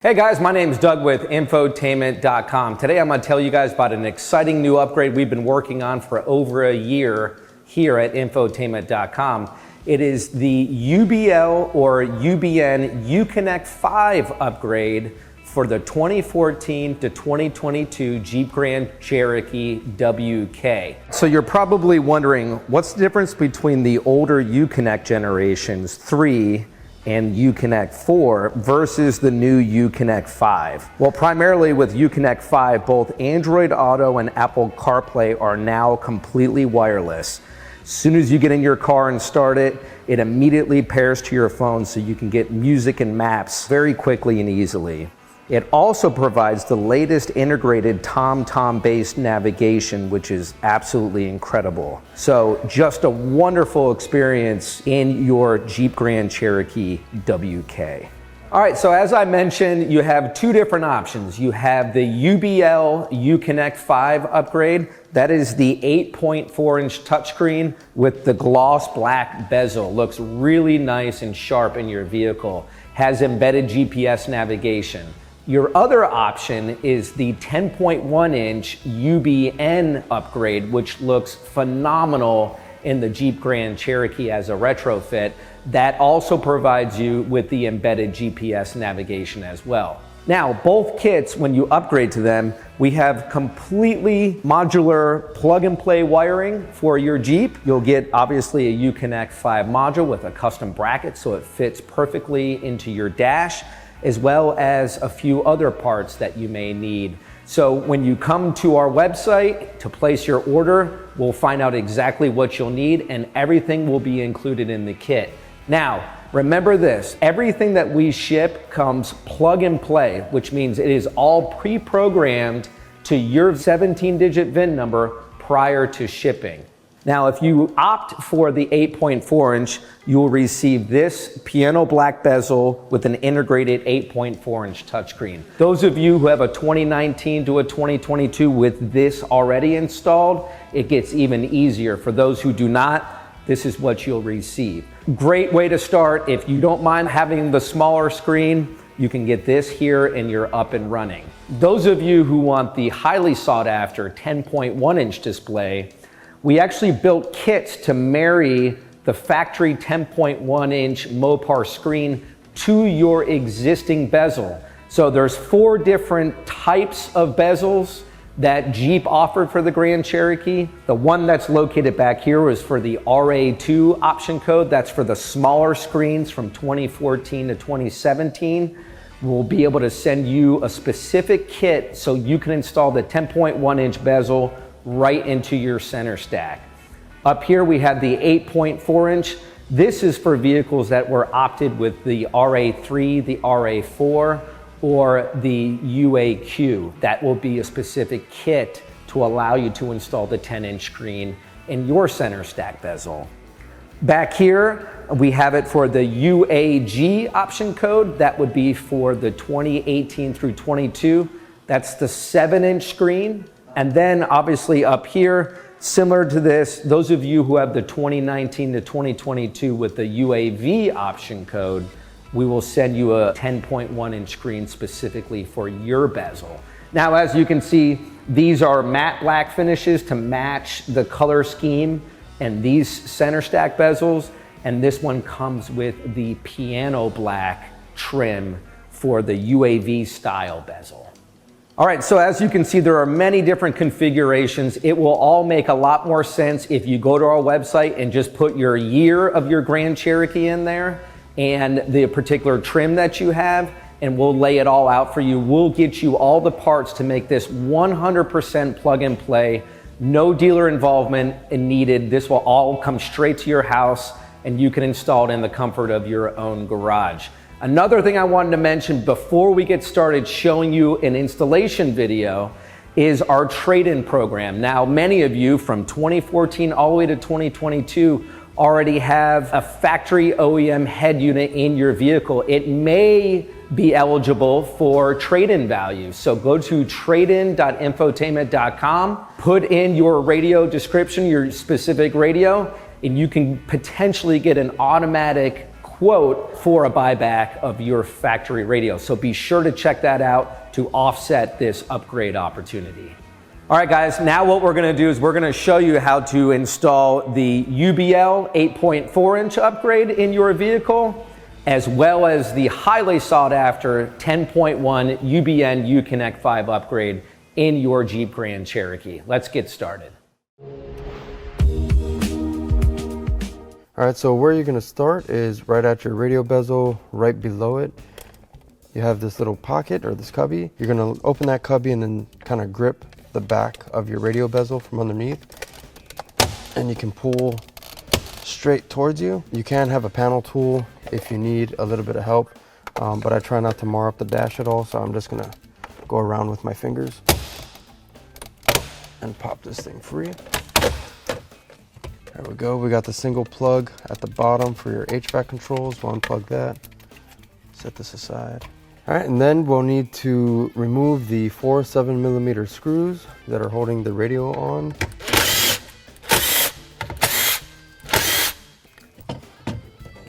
Hey guys, my name is Doug with Infotainment.com. Today I'm going to tell you guys about an exciting new upgrade we've been working on for over a year here at Infotainment.com. It is the UBL or UBN UConnect 5 upgrade for the 2014 to 2022 Jeep Grand Cherokee WK. So you're probably wondering, what's the difference between the older UConnect generations 3 and UConnect 4 versus the new UConnect 5? Well, primarily with UConnect 5, both Android Auto and Apple CarPlay are now completely wireless. As soon as you get in your car and start it, it immediately pairs to your phone so you can get music and maps very quickly and easily. It also provides the latest integrated TomTom-based navigation, which is absolutely incredible. So just a wonderful experience in your Jeep Grand Cherokee WK. All right, so as I mentioned, you have two different options. You have the UBL UConnect 5 upgrade. That is the 8.4-inch touchscreen with the gloss black bezel. Looks really nice and sharp in your vehicle. Has embedded GPS navigation. Your other option is the 10.1-inch UBN upgrade, which looks phenomenal in the Jeep Grand Cherokee as a retrofit. That also provides you with the embedded GPS navigation as well. Now, both kits, when you upgrade to them, we have completely modular plug-and-play wiring for your Jeep. You'll get obviously a UConnect 5 module with a custom bracket so it fits perfectly into your dash, as well as a few other parts that you may need. So when you come to our website to place your order, we'll find out exactly what you'll need and everything will be included in the kit. Now, remember this, everything that we ship comes plug and play, which means it is all pre-programmed to your 17-digit VIN number prior to shipping. Now, if you opt for the 8.4-inch, you will receive this piano black bezel with an integrated 8.4-inch touchscreen. Those of you who have a 2019 to a 2022 with this already installed, it gets even easier. For those who do not, this is what you'll receive. Great way to start. If you don't mind having the smaller screen, you can get this here and you're up and running. Those of you who want the highly sought after 10.1-inch display, we actually built kits to marry the factory 10.1-inch Mopar screen to your existing bezel. So there's 4 different types of bezels that Jeep offered for the Grand Cherokee. The one that's located back here was for the RA2 option code. That's for the smaller screens from 2014 to 2017. We'll be able to send you a specific kit so you can install the 10.1-inch bezel right into your center stack. Up here we have the 8.4-inch. This is for vehicles that were opted with the RA3, the RA4, or the UAQ. That will be a specific kit to allow you to install the 10-inch screen in your center stack bezel. Back here, we have it for the UAG option code. That would be for the 2018 through 22. That's the 7-inch screen. And then obviously up here, similar to this, those of you who have the 2019 to 2022 with the UAV option code, we will send you a 10.1-inch screen specifically for your bezel. Now, as you can see, these are matte black finishes to match the color scheme and these center stack bezels. And this one comes with the piano black trim for the UAV style bezel. All right, so as you can see, there are many different configurations. It will all make a lot more sense if you go to our website and just put your year of your Grand Cherokee in there and the particular trim that you have, and we'll lay it all out for you. We'll get you all the parts to make this 100% plug and play, no dealer involvement needed. This will all come straight to your house and you can install it in the comfort of your own garage. Another thing I wanted to mention before we get started showing you an installation video is our trade-in program. Now, many of you from 2014 all the way to 2022 already have a factory OEM head unit in your vehicle. It may be eligible for trade-in value. So go to tradein.infotainment.com, put in your radio description, your specific radio, and you can potentially get an automatic quote for a buyback of your factory radio. So be sure to check that out to offset this upgrade opportunity. All right, guys, now what we're gonna do is we're gonna show you how to install the UBL 8.4-inch upgrade in your vehicle, as well as the highly sought after 10.1 UBN UConnect 5 upgrade in your Jeep Grand Cherokee. Let's get started. All right, so where you're gonna start is right at your radio bezel, right below it. You have this little pocket or this cubby. You're gonna open that cubby and then kind of grip the back of your radio bezel from underneath, and you can pull straight towards you. You can have a panel tool if you need a little bit of help, but I try not to mar up the dash at all, so I'm just gonna go around with my fingers and pop this thing free. There we go. We got the single plug at the bottom for your HVAC controls. We'll unplug that, set this aside. All right, and then we'll need to remove the 4 7mm screws that are holding the radio on.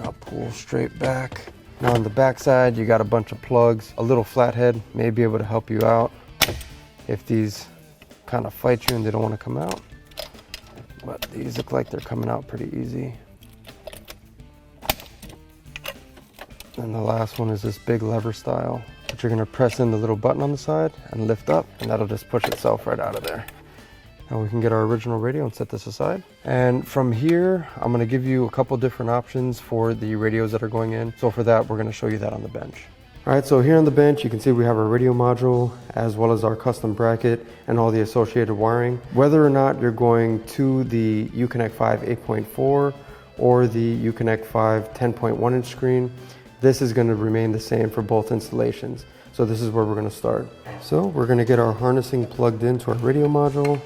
I'll pull straight back. Now on the back side, you got a bunch of plugs. A little flathead may be able to help you out if these kind of fight you and they don't want to come out. But these look like they're coming out pretty easy. And the last one is this big lever style, which you're gonna press in the little button on the side and lift up, and that'll just push itself right out of there. Now we can get our original radio and set this aside. And from here, I'm gonna give you a couple different options for the radios that are going in. So for that, we're gonna show you that on the bench. All right, so here on the bench, you can see we have our radio module as well as our custom bracket and all the associated wiring. Whether or not you're going to the UConnect 5 8.4 or the UConnect 5 10.1-inch screen, this is going to remain the same for both installations. So this is where we're going to start. So we're going to get our harnessing plugged into our radio module.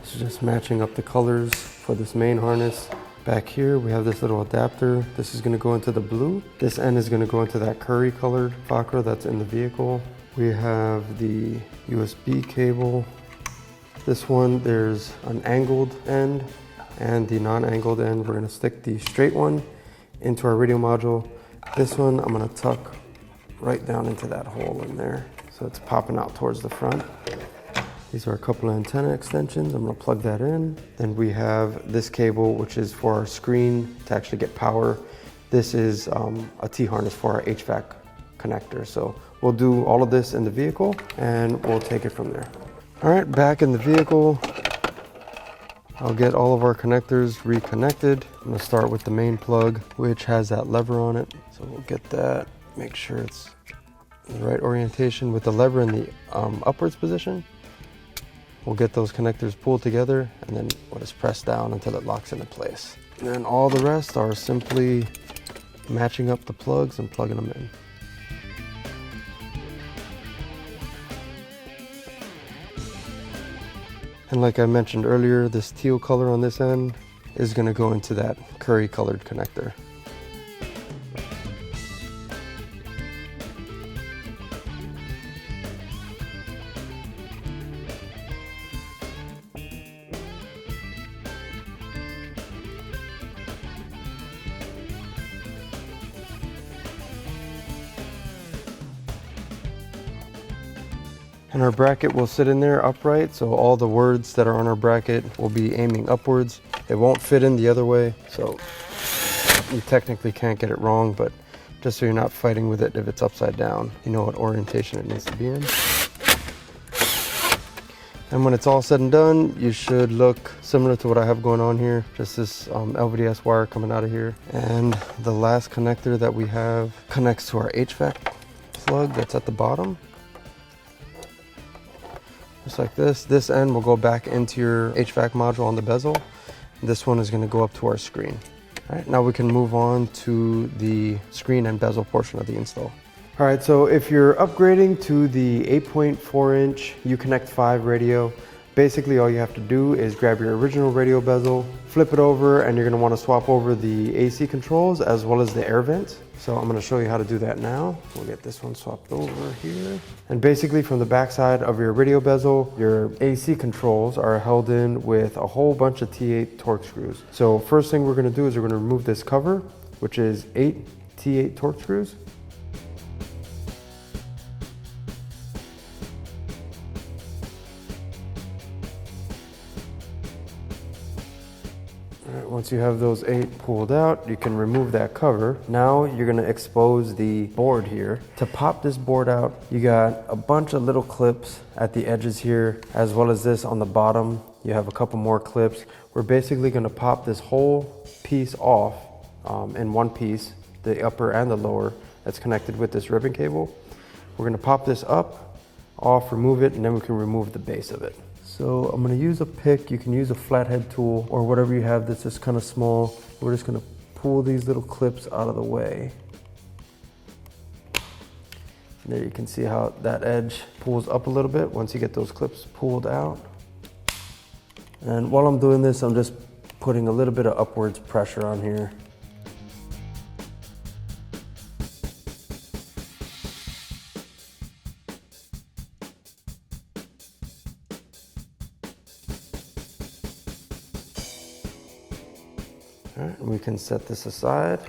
This is just matching up the colors for this main harness. Back here we have this little adapter. This is going to go into the blue. This end is going to go into that curry colored Fakra that's in the vehicle. We have the USB cable. This one, there's an angled end and the non-angled end. We're going to stick the straight one into our radio module. This one I'm gonna tuck right down into that hole in there, so it's popping out towards the front. These are a couple of antenna extensions. I'm gonna plug that in. Then we have this cable, which is for our screen to actually get power. This is a T-harness for our HVAC connector. So we'll do all of this in the vehicle and we'll take it from there. All right, back in the vehicle, I'll get all of our connectors reconnected. I'm gonna start with the main plug, which has that lever on it. So we'll get that, make sure it's in the right orientation with the lever in the upwards position. We'll get those connectors pulled together and then we'll just press down until it locks into place. And then all the rest are simply matching up the plugs and plugging them in. And like I mentioned earlier, this teal color on this end is going to go into that curry colored connector. And our bracket will sit in there upright, so all the words that are on our bracket will be aiming upwards. It won't fit in the other way, so you technically can't get it wrong, but just so you're not fighting with it if it's upside down, you know what orientation it needs to be in. And when it's all said and done, you should look similar to what I have going on here. Just this LVDS wire coming out of here. And the last connector that we have connects to our HVAC plug that's at the bottom. Just like this. This end will go back into your HVAC module on the bezel. This one is going to go up to our screen. All right, now we can move on to the screen and bezel portion of the install. All right, so if you're upgrading to the 8.4-inch UConnect 5 radio, basically all you have to do is grab your original radio bezel, flip it over, and you're going to want to swap over the AC controls as well as the air vents. So I'm going to show you how to do that now. We'll get this one swapped over here. And basically from the back side of your radio bezel, your AC controls are held in with a whole bunch of T8 Torx screws. So first thing we're going to do is we're going to remove this cover. which is 8 T8 torque screws. Once you have those 8 pulled out, you can remove that cover. Now you're gonna expose the board here. To pop this board out, you got a bunch of little clips at the edges here, as well as this on the bottom. You have a couple more clips. We're basically gonna pop this whole piece off in one piece, the upper and the lower, that's connected with this ribbon cable. We're gonna pop this up, off, remove it, and then we can remove the base of it. So I'm gonna use a pick. You can use a flathead tool or whatever you have that's just kind of small. We're just gonna pull these little clips out of the way. And there you can see how that edge pulls up a little bit once you get those clips pulled out. And while I'm doing this, I'm just putting a little bit of upwards pressure on here. All right, we can set this aside.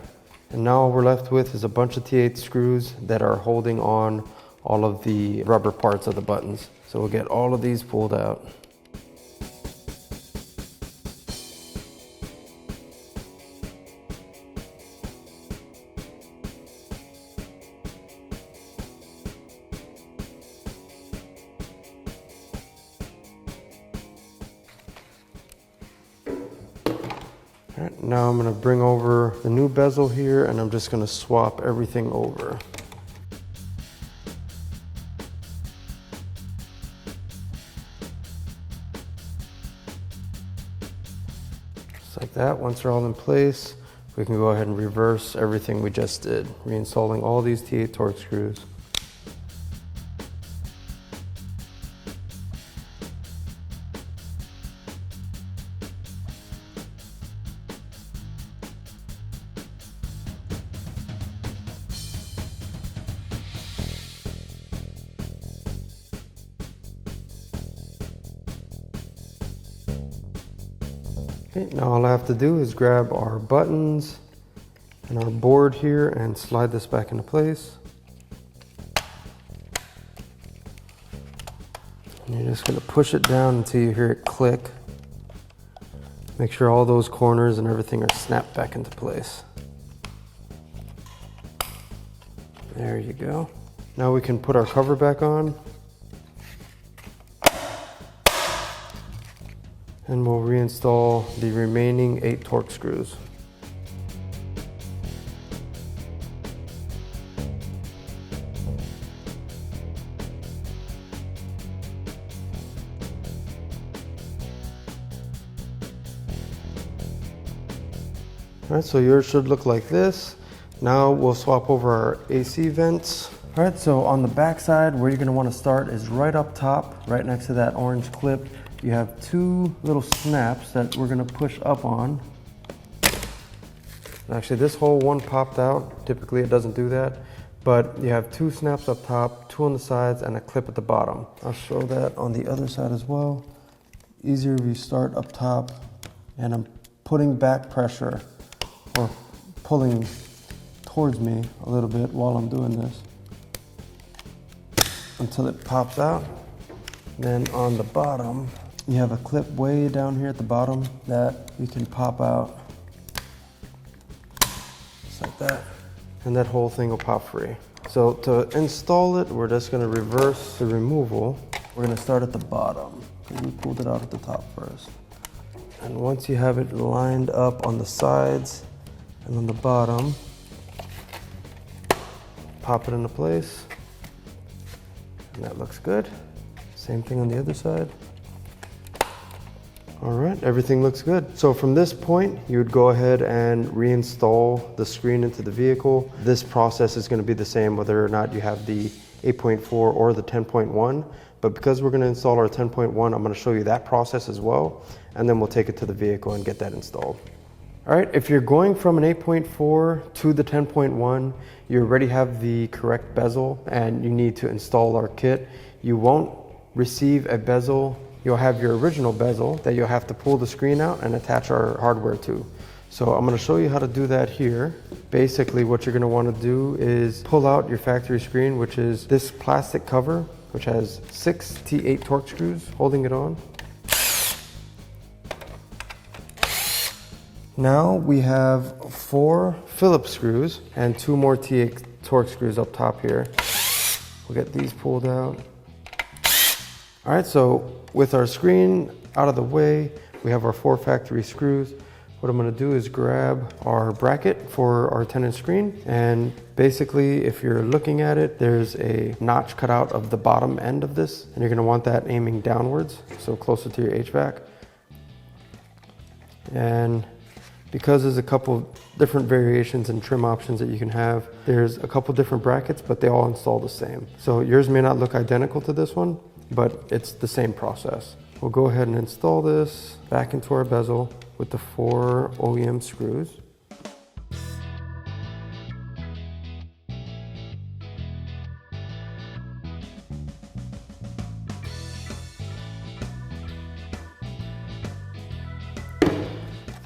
And now all we're left with is a bunch of T8 screws that are holding on all of the rubber parts of the buttons. So we'll get all of these pulled out. All right, now I'm gonna bring over the new bezel here and I'm just gonna swap everything over. Just like that. Once they're all in place, we can go ahead and reverse everything we just did, reinstalling all these T8 torque screws. Okay, now all I have to do is grab our buttons and our board here and slide this back into place. And you're just gonna push it down until you hear it click. Make sure all those corners and everything are snapped back into place. There you go. Now we can put our cover back on. And we'll reinstall the remaining 8 torque screws. All right, so yours should look like this. Now we'll swap over our AC vents. All right, so on the back side, where you're gonna wanna start is right up top, right next to that orange clip. You have 2 little snaps that we're gonna push up on. Actually, this whole one popped out. Typically it doesn't do that, but you have 2 snaps up top, 2 on the sides, and a clip at the bottom. I'll show that on the other side as well. Easier if you start up top, and I'm putting back pressure, or pulling towards me a little bit while I'm doing this, until it pops out. Then on the bottom, you have a clip way down here at the bottom that you can pop out, just like that. And that whole thing will pop free. So to install it, we're just gonna reverse the removal. We're gonna start at the bottom, because we pulled it out at the top first. And once you have it lined up on the sides and on the bottom, pop it into place. And that looks good. Same thing on the other side. All right, everything looks good. So from this point, you would go ahead and reinstall the screen into the vehicle. This process is gonna be the same whether or not you have the 8.4 or the 10.1, but because we're gonna install our 10.1, I'm gonna show you that process as well, and then we'll take it to the vehicle and get that installed. All right, if you're going from an 8.4 to the 10.1, you already have the correct bezel and you need to install our kit. You won't receive a bezel. You'll have your original bezel that you'll have to pull the screen out and attach our hardware to. So I'm going to show you how to do that here. Basically what you're going to want to do is pull out your factory screen, which is this plastic cover, which has 6 T8 Torx screws holding it on. Now we have 4 Phillips screws and 2 more T8 Torx screws up top here. We'll get these pulled out. All right, so with our screen out of the way, we have our 4 factory screws. What I'm going to do is grab our bracket for our 10-inch screen, and basically if you're looking at it, there's a notch cut out of the bottom end of this, and you're going to want that aiming downwards, so closer to your HVAC. And because there's a couple different variations and trim options that you can have, there's a couple different brackets, but they all install the same. So yours may not look identical to this one, but it's the same process. We'll go ahead and install this back into our bezel with the 4 OEM screws.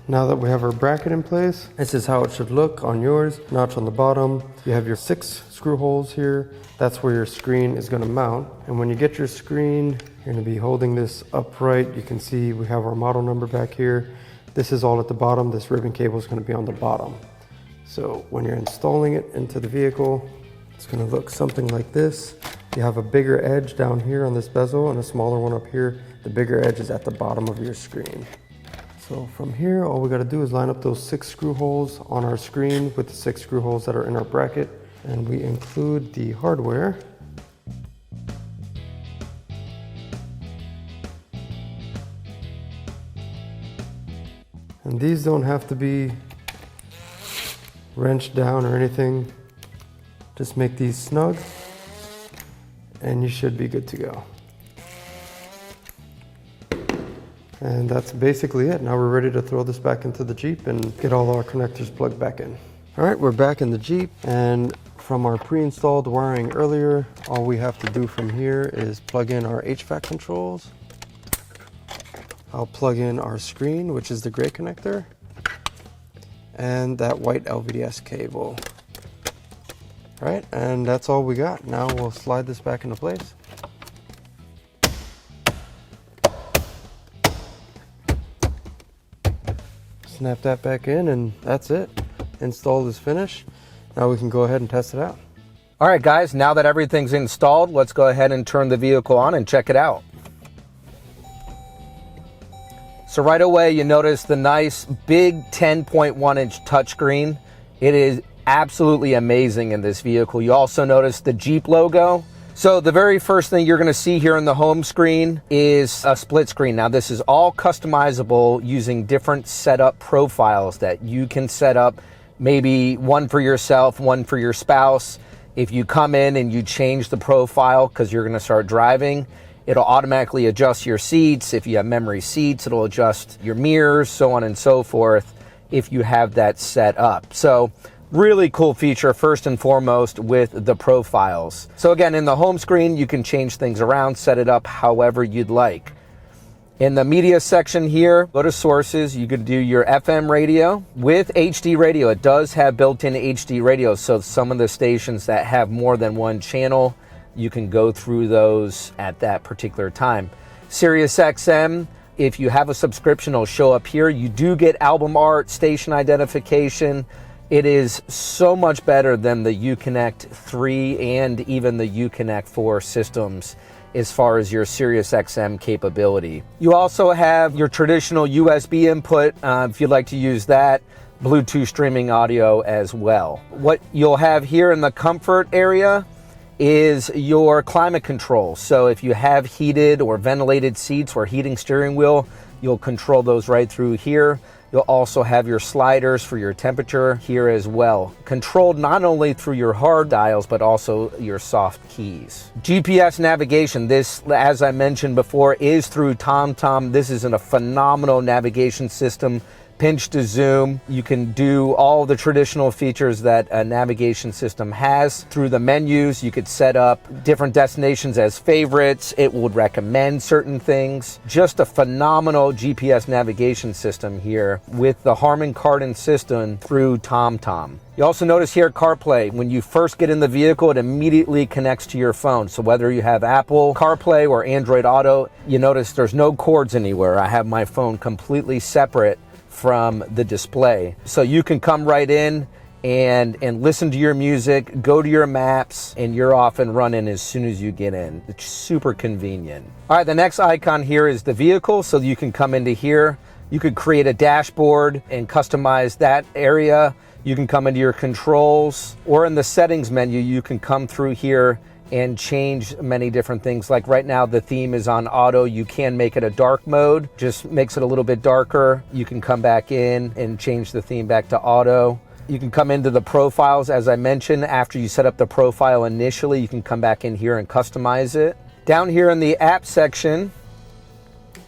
Now that we have our bracket in place, this is how it should look on yours. Notch on the bottom. You have your 6 screw holes here. That's where your screen is going to mount. And when you get your screen, you're going to be holding this upright. You can see we have our model number back here. This is all at the bottom. This ribbon cable is going to be on the bottom. So when you're installing it into the vehicle, it's going to look something like this. You have a bigger edge down here on this bezel and a smaller one up here. The bigger edge is at the bottom of your screen. So from here, all we got to do is line up those 6 screw holes on our screen with the 6 screw holes that are in our bracket. And we include the hardware. And these don't have to be wrenched down or anything. Just make these snug and you should be good to go. And that's basically it. Now we're ready to throw this back into the Jeep and get all our connectors plugged back in. All right, we're back in the Jeep, and from our pre-installed wiring earlier, all we have to do from here is plug in our HVAC controls. I'll plug in our screen, which is the gray connector, and that white LVDS cable. All right, and that's all we got. Now we'll slide this back into place. Snap that back in, and that's it. Install is finished. Now we can go ahead and test it out. All right, guys, now that everything's installed, let's go ahead and turn the vehicle on and check it out. So right away, you notice the nice big 10.1-inch touchscreen. It is absolutely amazing in this vehicle. You also notice the Jeep logo. So the very first thing you're going to see here in the home screen is a split screen. Now this is all customizable using different setup profiles that you can set up, maybe one for yourself, one for your spouse. If you come in and you change the profile because you're going to start driving, it'll automatically adjust your seats. If you have memory seats, it'll adjust your mirrors, so on and so forth, if you have that set up. So really cool feature, first and foremost, with the profiles. So again, in the home screen, you can change things around, set it up however you'd like. In the media section here, go to sources. You could do your FM radio with HD radio. It does have built-in HD radio, so some of the stations that have more than one channel, you can go through those at that particular time. Sirius XM, if you have a subscription, it'll show up here. You do get album art, station identification. It is so much better than the UConnect 3 and even the UConnect 4 systems as far as your Sirius XM capability. You also have your traditional USB input if you'd like to use that, Bluetooth streaming audio as well. What you'll have here in the comfort area is your climate control. So if you have heated or ventilated seats or heating steering wheel, you'll control those right through here. You'll also have your sliders for your temperature here as well, controlled not only through your hard dials, but also your soft keys. GPS navigation, this, as I mentioned before, is through TomTom. This is a phenomenal navigation system pinch to zoom. You can do all the traditional features that a navigation system has. Through the menus, you could set up different destinations as favorites. It would recommend certain things. Just a phenomenal GPS navigation system here with the Harman Kardon system through TomTom. You also notice here CarPlay. When you first get in the vehicle, it immediately connects to your phone. So whether you have Apple CarPlay or Android Auto, you notice there's no cords anywhere. I have my phone completely separate from the display. So you can come right in and listen to your music, go to your maps, and you're off and running as soon as you get in. It's super convenient. All right, the next icon here is the vehicle. So you can come into here. You could create a dashboard and customize that area. You can come into your controls, or in the settings menu, you can come through here and change many different things. Like right now, the theme is on auto. You can make it a dark mode, just makes it a little bit darker. You can come back in and change the theme back to auto. You can come into the profiles, as I mentioned. After you set up the profile initially, you can come back in here and customize it. Down here in the app section,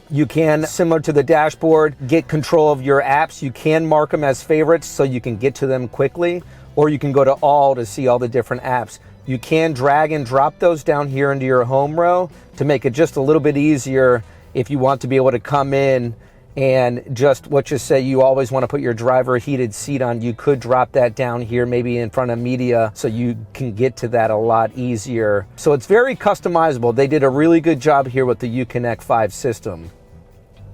you can, similar to the dashboard, get control of your apps. You can mark them as favorites so you can get to them quickly, or you can go to all to see all the different apps. You can drag and drop those down here into your home row to make it just a little bit easier if you want to be able to come in and just, let's just say you always want to put your driver heated seat on. You could drop that down here, maybe in front of media, so you can get to that a lot easier. So it's very customizable. They did a really good job here with the UConnect 5 system.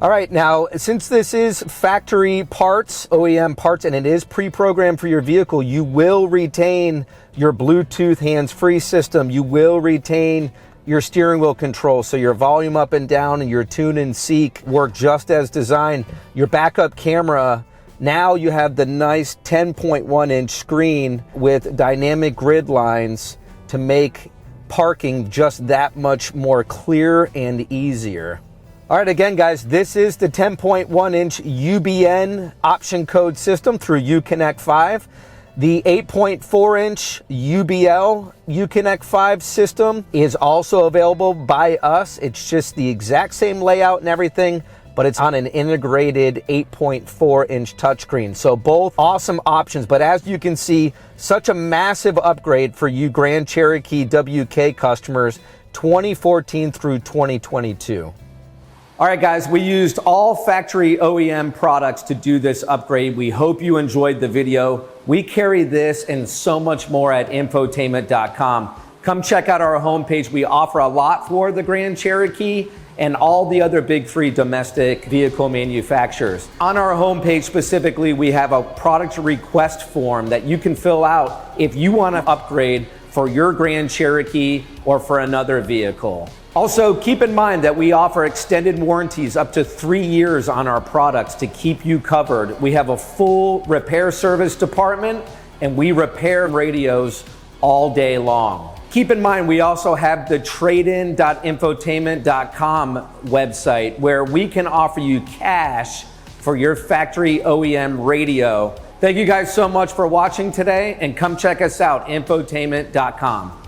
All right, now, since this is factory parts, OEM parts, and it is pre-programmed for your vehicle, you will retain your Bluetooth hands-free system. You will retain your steering wheel control, so your volume up and down and your tune and seek work just as designed. Your backup camera, now you have the nice 10.1-inch screen with dynamic grid lines to make parking just that much more clear and easier. All right, again, guys, this is the 10.1-inch UBN option code system through UConnect 5. The 8.4-inch UBL UConnect 5 system is also available by us. It's just the exact same layout and everything, but it's on an integrated 8.4-inch touchscreen. So both awesome options, but as you can see, such a massive upgrade for you Grand Cherokee WK customers, 2014 through 2022. All right, guys, we used all factory OEM products to do this upgrade. We hope you enjoyed the video. We carry this and so much more at Infotainment.com. Come check out our homepage. We offer a lot for the Grand Cherokee and all the other big three domestic vehicle manufacturers. On our homepage specifically, we have a product request form that you can fill out if you want to upgrade for your Grand Cherokee or for another vehicle. Also, keep in mind that we offer extended warranties up to 3 years on our products to keep you covered. We have a full repair service department, and we repair radios all day long. Keep in mind, we also have the tradein.infotainment.com website where we can offer you cash for your factory OEM radio. Thank you guys so much for watching today, and come check us out, Infotainment.com.